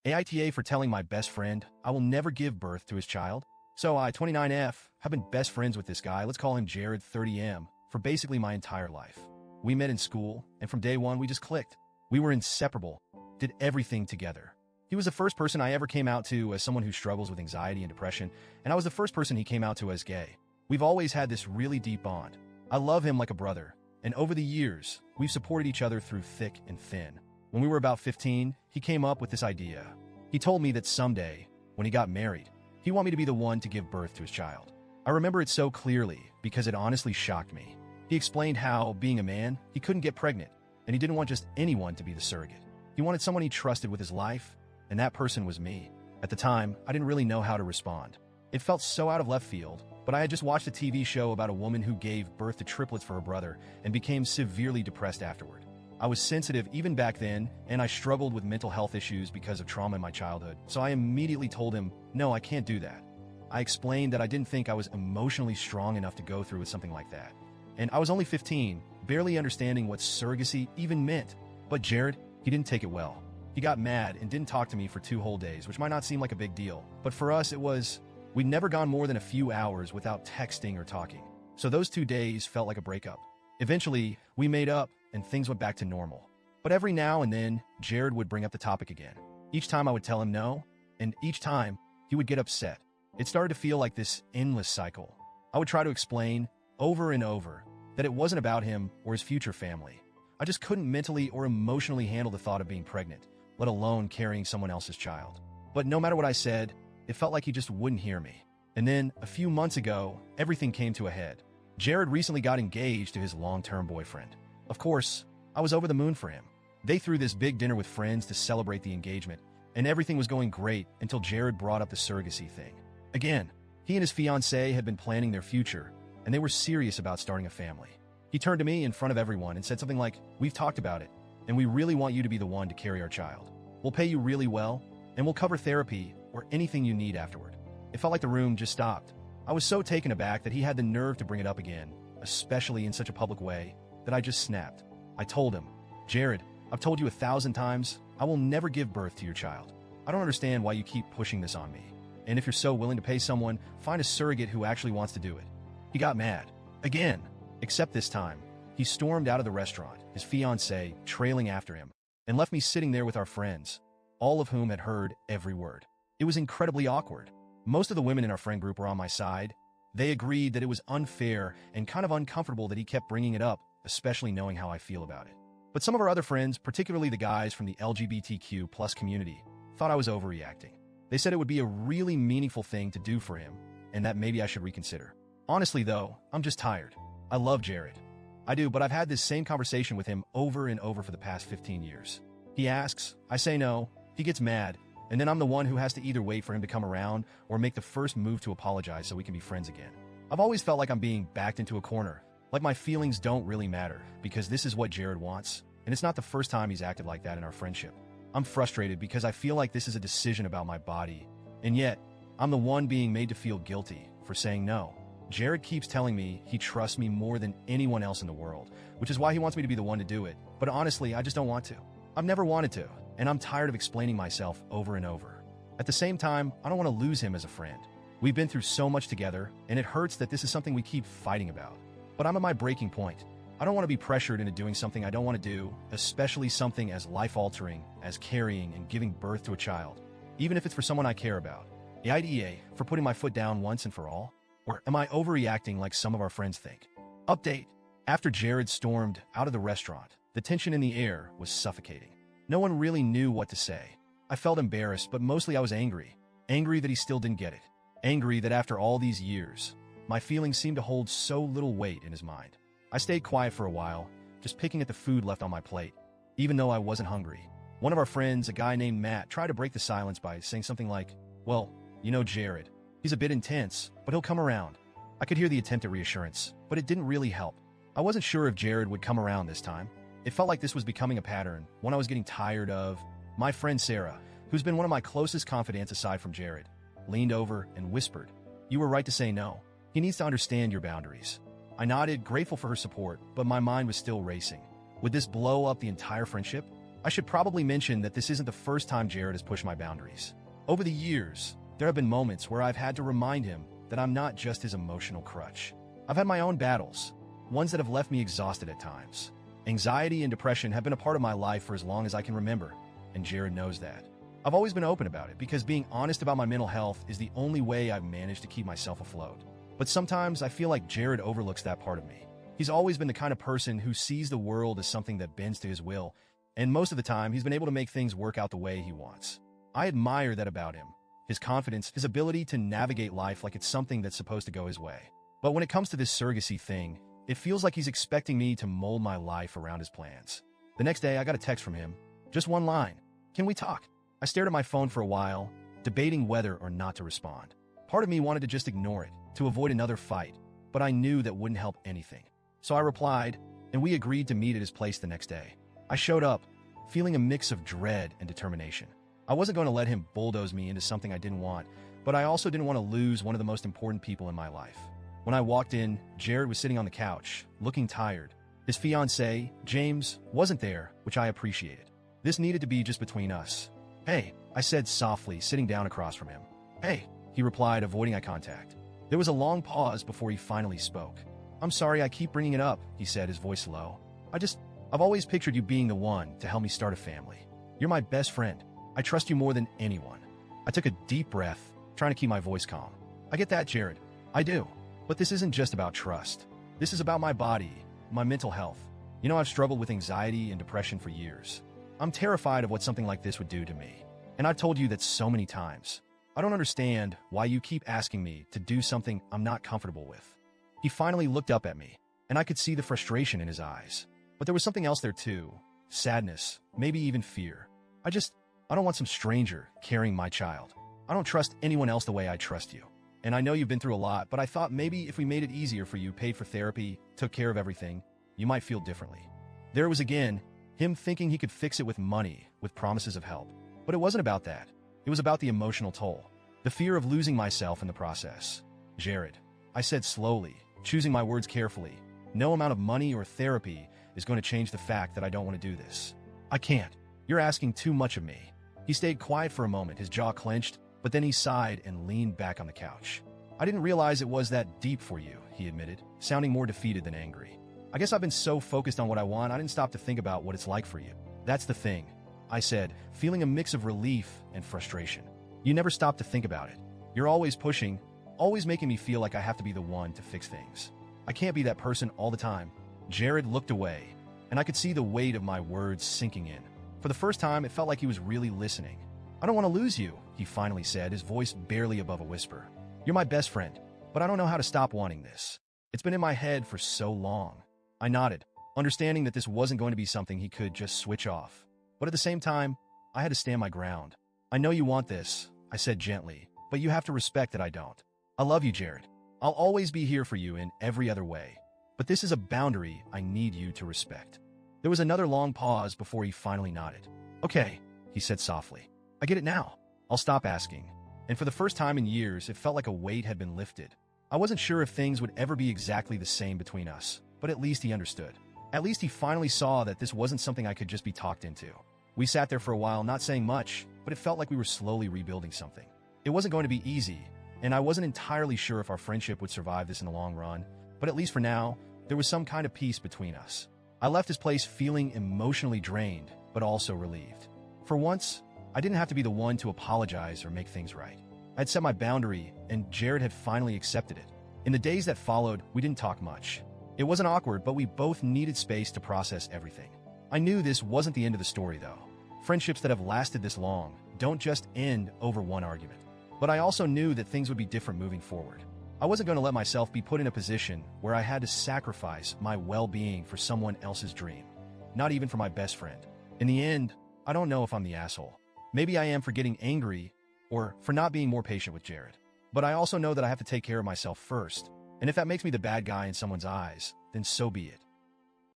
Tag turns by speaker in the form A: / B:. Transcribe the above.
A: AITA for telling my best friend I will never give birth to his child. So I, 29F, have been best friends with this guy, let's call him Jared 30M, for basically my entire life. We met in school, and from day one we just clicked. We were inseparable, did everything together. He was the first person I ever came out to as someone who struggles with anxiety and depression, and I was the first person he came out to as gay. We've always had this really deep bond. I love him like a brother, and over the years, we've supported each other through thick and thin. When we were about 15, he came up with this idea. He told me that someday, when he got married, he wanted me to be the one to give birth to his child. I remember it so clearly because it honestly shocked me. He explained how, being a man, he couldn't get pregnant, and he didn't want just anyone to be the surrogate. He wanted someone he trusted with his life, and that person was me. At the time, I didn't really know how to respond. It felt so out of left field, but I had just watched a TV show about a woman who gave birth to triplets for her brother and became severely depressed afterward. I was sensitive even back then, and I struggled with mental health issues because of trauma in my childhood, so I immediately told him, no, I can't do that. I explained that I didn't think I was emotionally strong enough to go through with something like that. And I was only 15, barely understanding what surrogacy even meant. But Jared, he didn't take it well. He got mad and didn't talk to me for 2 whole days, which might not seem like a big deal. But for us, we'd never gone more than a few hours without texting or talking. So those 2 days felt like a breakup. Eventually, we made up and things went back to normal. But every now and then, Jared would bring up the topic again. Each time I would tell him no, and each time he would get upset. It started to feel like this endless cycle. I would try to explain over and over that it wasn't about him or his future family. I just couldn't mentally or emotionally handle the thought of being pregnant, let alone carrying someone else's child. But no matter what I said, it felt like he just wouldn't hear me. And then, a few months ago, everything came to a head. Jared recently got engaged to his long-term boyfriend. Of course, I was over the moon for him. They threw this big dinner with friends to celebrate the engagement, and everything was going great until Jared brought up the surrogacy thing. Again, he and his fiancée had been planning their future, and they were serious about starting a family. He turned to me in front of everyone and said something like, "We've talked about it, and we really want you to be the one to carry our child. We'll pay you really well, and we'll cover therapy or anything you need afterward." It felt like the room just stopped. I was so taken aback that he had the nerve to bring it up again, especially in such a public way, that I just snapped. I told him, "Jared, I've told you 1,000 times, I will never give birth to your child. I don't understand why you keep pushing this on me. And if you're so willing to pay someone, find a surrogate who actually wants to do it." He got mad. Again. Except this time, he stormed out of the restaurant, his fiancée trailing after him, and left me sitting there with our friends, all of whom had heard every word. It was incredibly awkward. Most of the women in our friend group were on my side. They agreed that it was unfair and kind of uncomfortable that he kept bringing it up, especially knowing how I feel about it. But some of our other friends, particularly the guys from the LGBTQ+ community, thought I was overreacting. They said it would be a really meaningful thing to do for him, and that maybe I should reconsider. Honestly though, I'm just tired. I love Jared. I do, but I've had this same conversation with him over and over for the past 15 years. He asks, I say no, he gets mad, and then I'm the one who has to either wait for him to come around or make the first move to apologize so we can be friends again. I've always felt like I'm being backed into a corner, like my feelings don't really matter, because this is what Jared wants, and it's not the first time he's acted like that in our friendship. I'm frustrated because I feel like this is a decision about my body, and yet, I'm the one being made to feel guilty for saying no. Jared keeps telling me he trusts me more than anyone else in the world, which is why he wants me to be the one to do it, but honestly, I just don't want to. I've never wanted to, and I'm tired of explaining myself over and over. At the same time, I don't want to lose him as a friend. We've been through so much together, and it hurts that this is something we keep fighting about. But I'm at my breaking point. I don't want to be pressured into doing something I don't want to do, especially something as life-altering as carrying and giving birth to a child, even if it's for someone I care about. The IDA for putting my foot down once and for all? Or am I overreacting like some of our friends think? Update. After Jared stormed out of the restaurant, the tension in the air was suffocating. No one really knew what to say. I felt embarrassed, but mostly I was angry. Angry that he still didn't get it. Angry that after all these years, my feelings seemed to hold so little weight in his mind. I stayed quiet for a while, just picking at the food left on my plate, even though I wasn't hungry. One of our friends, a guy named Matt, tried to break the silence by saying something like, "Well, you know Jared. He's a bit intense, but he'll come around." I could hear the attempt at reassurance, but it didn't really help. I wasn't sure if Jared would come around this time. It felt like this was becoming a pattern, one I was getting tired of. My friend Sarah, who's been one of my closest confidants aside from Jared, leaned over and whispered, "You were right to say no. He needs to understand your boundaries." I nodded, grateful for her support, but my mind was still racing. Would this blow up the entire friendship? I should probably mention that this isn't the first time Jared has pushed my boundaries. Over the years, there have been moments where I've had to remind him that I'm not just his emotional crutch. I've had my own battles, ones that have left me exhausted at times. Anxiety and depression have been a part of my life for as long as I can remember, and Jared knows that. I've always been open about it because being honest about my mental health is the only way I've managed to keep myself afloat. But sometimes I feel like Jared overlooks that part of me. He's always been the kind of person who sees the world as something that bends to his will, and most of the time he's been able to make things work out the way he wants. I admire that about him. His confidence, his ability to navigate life like it's something that's supposed to go his way. But when it comes to this surrogacy thing, it feels like he's expecting me to mold my life around his plans. The next day, I got a text from him. Just one line. Can we talk? I stared at my phone for a while, debating whether or not to respond. Part of me wanted to just ignore it, to avoid another fight, but I knew that wouldn't help anything. So I replied, and we agreed to meet at his place the next day. I showed up, feeling a mix of dread and determination. I wasn't going to let him bulldoze me into something I didn't want, but I also didn't want to lose one of the most important people in my life. When I walked in, Jared was sitting on the couch, looking tired. His fiancé, James, wasn't there, which I appreciated. This needed to be just between us. Hey, I said softly, sitting down across from him. Hey, he replied, avoiding eye contact. There was a long pause before he finally spoke. I'm sorry I keep bringing it up, he said, his voice low. I've always pictured you being the one to help me start a family. You're my best friend. I trust you more than anyone. I took a deep breath, trying to keep my voice calm. I get that, Jared. I do. But this isn't just about trust. This is about my body, my mental health. You know, I've struggled with anxiety and depression for years. I'm terrified of what something like this would do to me. And I've told you that so many times. I don't understand why you keep asking me to do something I'm not comfortable with. He finally looked up at me, and I could see the frustration in his eyes. But there was something else there too. Sadness, maybe even fear. I don't want some stranger carrying my child. I don't trust anyone else the way I trust you. And I know you've been through a lot, but I thought maybe if we made it easier for you, paid for therapy, took care of everything, you might feel differently. There was again, him thinking he could fix it with money, with promises of help. But it wasn't about that. It was about the emotional toll, the fear of losing myself in the process. Jared, I said slowly, choosing my words carefully, no amount of money or therapy is going to change the fact that I don't want to do this. I can't. You're asking too much of me. He stayed quiet for a moment, his jaw clenched, but then he sighed and leaned back on the couch. I didn't realize it was that deep for you, he admitted, sounding more defeated than angry. I guess I've been so focused on what I want, I didn't stop to think about what it's like for you. That's the thing, I said, feeling a mix of relief and frustration. You never stop to think about it. You're always pushing, always making me feel like I have to be the one to fix things. I can't be that person all the time. Jared looked away, and I could see the weight of my words sinking in. For the first time, it felt like he was really listening. I don't want to lose you, he finally said, his voice barely above a whisper. You're my best friend, but I don't know how to stop wanting this. It's been in my head for so long. I nodded, understanding that this wasn't going to be something he could just switch off. But at the same time, I had to stand my ground. I know you want this, I said gently, but you have to respect that I don't. I love you, Jared. I'll always be here for you in every other way. But this is a boundary I need you to respect. There was another long pause before he finally nodded. Okay, he said softly. I get it now. I'll stop asking. And for the first time in years, it felt like a weight had been lifted. I wasn't sure if things would ever be exactly the same between us, but at least he understood. At least he finally saw that this wasn't something I could just be talked into. We sat there for a while, not saying much, but it felt like we were slowly rebuilding something. It wasn't going to be easy, and I wasn't entirely sure if our friendship would survive this in the long run, but at least for now, there was some kind of peace between us. I left his place feeling emotionally drained, but also relieved. For once, I didn't have to be the one to apologize or make things right. I'd set my boundary, and Jared had finally accepted it. In the days that followed, we didn't talk much. It wasn't awkward, but we both needed space to process everything. I knew this wasn't the end of the story, though. Friendships that have lasted this long don't just end over one argument. But I also knew that things would be different moving forward. I wasn't going to let myself be put in a position where I had to sacrifice my well-being for someone else's dream. Not even for my best friend. In the end, I don't know if I'm the asshole. Maybe I am for getting angry or for not being more patient with Jared. But I also know that I have to take care of myself first. And if that makes me the bad guy in someone's eyes, then so be it.